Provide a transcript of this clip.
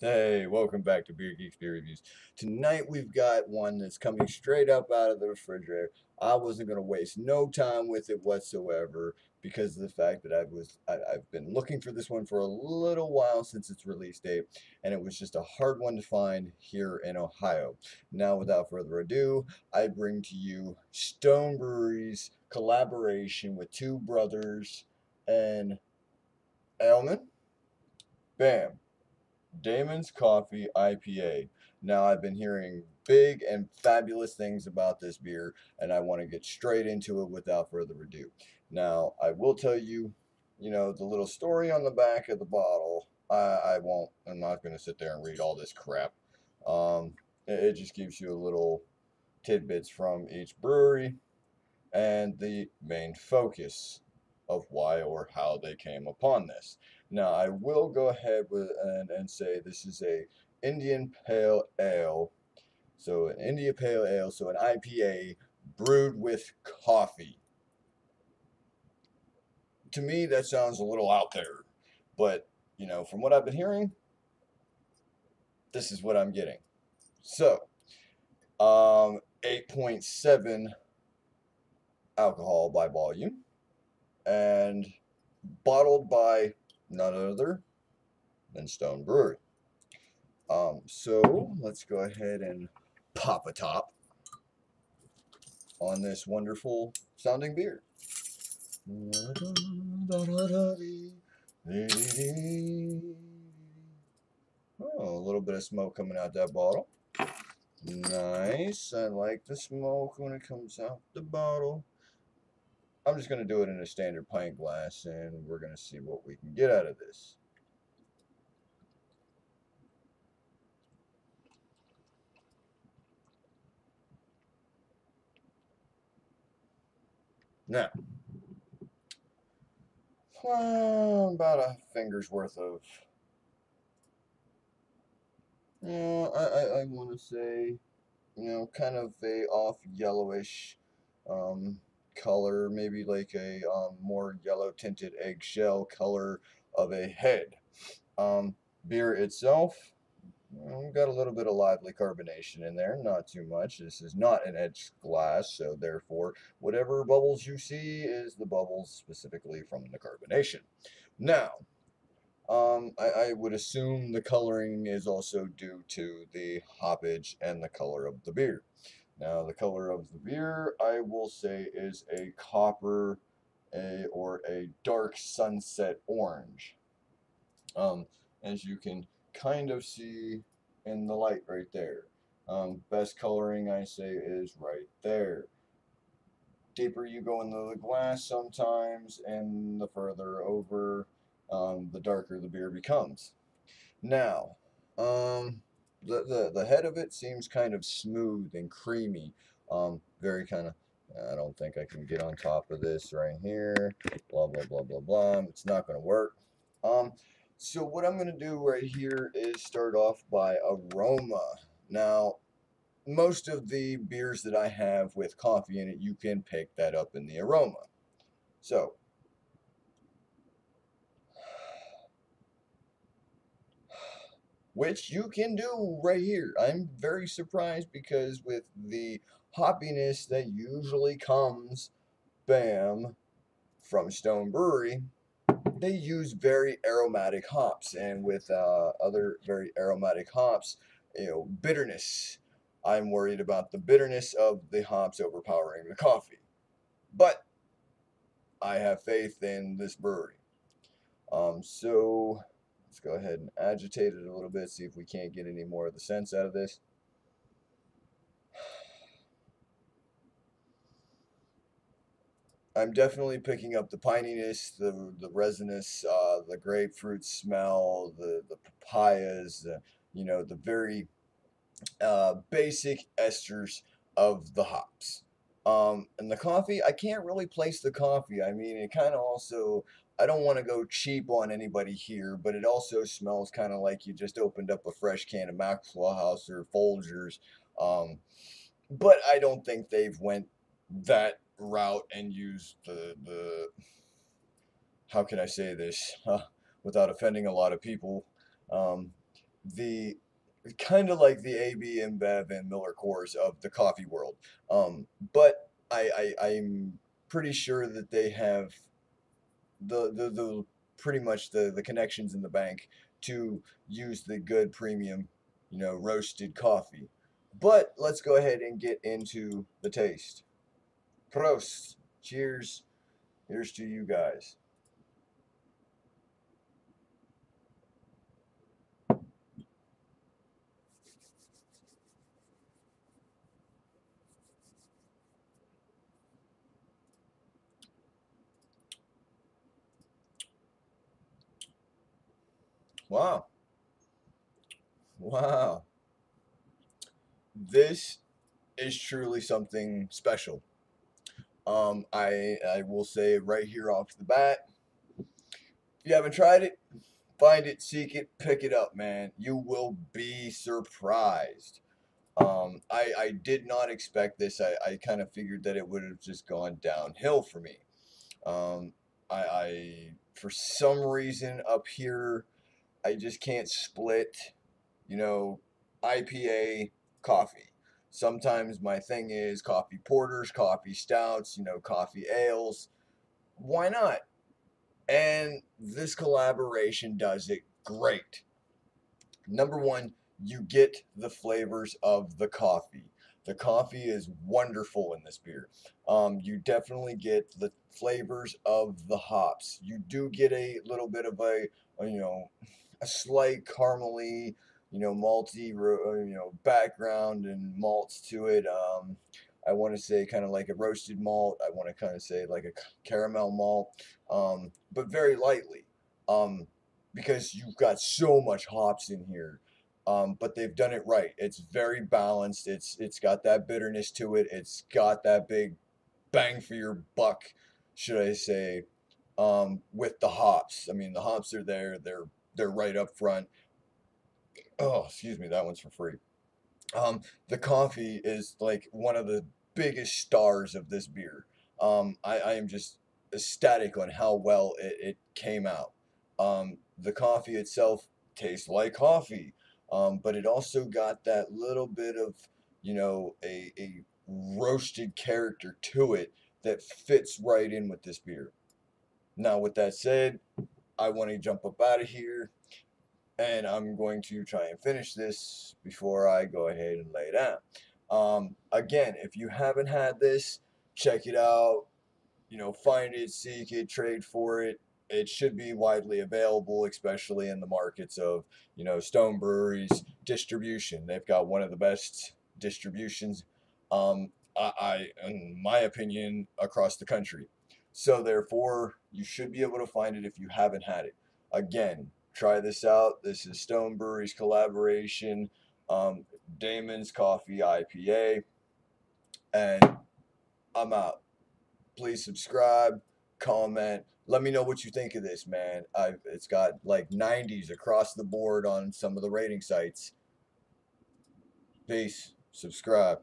Hey, welcome back to Beer Geeks Beer Reviews. Tonight we've got one that's coming straight up out of the refrigerator. I wasn't going to waste no time with it whatsoever because of the fact that I've been looking for this one for a little while since its release date, and it was just a hard one to find here in Ohio. Now, without further ado, I bring to you Stone Brewery's collaboration with two brothers and Aleman. Bam. Dayman's Coffee IPA. Now, I've been hearing big and fabulous things about this beer, and I want to get straight into it without further ado. Now, I will tell you, the little story on the back of the bottle. I'm not going to sit there and read all this crap. It just gives you a little tidbits from each brewery and the main focus of why or how they came upon this. Now, I will go ahead and say this is a Indian Pale Ale. So an India Pale Ale, so an IPA brewed with coffee. To me, that sounds a little out there, but from what I've been hearing, this is what I'm getting. So, 8.7 alcohol by volume, and bottled by none other than Stone Brewery. So let's go ahead and pop a top on this wonderful sounding beer. Oh, a little bit of smoke coming out that bottle. Nice. I like the smoke when it comes out the bottle. I'm just going to do it in a standard pint glass, and we're going to see what we can get out of this. Now, about a finger's worth of, I want to say, kind of a off yellowish um, color, maybe like a more yellow tinted eggshell color of a head. Um, Beer itself, got a little bit of lively carbonation in there, not too much. This is not an edged glass, so therefore, whatever bubbles you see is the bubbles specifically from the carbonation. Now, I would assume the coloring is also due to the hoppage and the color of the beer. Now, the color of the beer, I will say, is a copper or a dark sunset orange. Um, as you can kind of see in the light right there. Best coloring, I say, is right there. Deeper you go into the glass sometimes, and the further over, the darker the beer becomes. Now, the head of it seems kind of smooth and creamy. Very kind of. I don't think I can get on top of this right here. Blah blah blah blah blah. It's not going to work. Um, so what I'm going to do right here is start off by aroma. Now, most of the beers that I have with coffee in it, you can pick that up in the aroma. So, which you can do right here. I'm very surprised because with the hoppiness that usually comes, bam, from Stone Brewery, they use very aromatic hops, and with other very aromatic hops, bitterness. I'm worried about the bitterness of the hops overpowering the coffee, but I have faith in this brewery. So let's go ahead and agitate it a little bit, see if we can't get any more of the sense out of this. I'm definitely picking up the pininess, the resinous, the grapefruit smell, the papayas, the very basic esters of the hops. And the coffee, I can't really place the coffee. I mean, it kind of also, I don't want to go cheap on anybody here, but it also smells kind of like you just opened up a fresh can of Maxwell House or Folgers. Um, but I don't think they've went that route and used the how can I say this without offending a lot of people. Um, the kind of like the AB InBev and Miller Coors of the coffee world. But I'm pretty sure that they have the pretty much the connections in the bank to use the good premium, roasted coffee. But let's go ahead and get into the taste. Prost. Cheers. Here's to you guys. Wow. Wow. This is truly something special. I will say right here off the bat, if you haven't tried it, find it, seek it, pick it up, man. You will be surprised. I did not expect this. I kind of figured that it would have just gone downhill for me. Um, I for some reason up here, I just can't split, you know, IPA coffee. Sometimes my thing is coffee porters, coffee stouts, coffee ales. Why not? And this collaboration does it great. Number one, you get the flavors of the coffee. The coffee is wonderful in this beer. You definitely get the flavors of the hops. You do get a little bit of a slight caramely, malty, background and malts to it. I want to say kind of like a roasted malt. I want to kind of say like a caramel malt, but very lightly. Um, because you've got so much hops in here. But they've done it right. It's very balanced. It's got that bitterness to it. It's got that big bang for your buck, should I say, with the hops. I mean, the hops are there. They're right up front. Oh, excuse me, that one's for free. The coffee is like one of the biggest stars of this beer. I am just ecstatic on how well it came out. The coffee itself tastes like coffee, but it also got that little bit of, a roasted character to it that fits right in with this beer. Now, with that said, I want to jump up out of here and I'm going to try and finish this before I go ahead and lay down. Again, if you haven't had this, check it out. Find it, seek it, trade for it. It should be widely available, especially in the markets of, Stone Brewery's distribution. They've got one of the best distributions, in my opinion, across the country. So therefore, you should be able to find it if you haven't had it. Again, try this out. This is Stone Brewery's collaboration, um, Dayman's Coffee IPA, and I'm out. Please subscribe, comment. Let me know what you think of this, man. It's got like 90s across the board on some of the rating sites. Peace. Subscribe.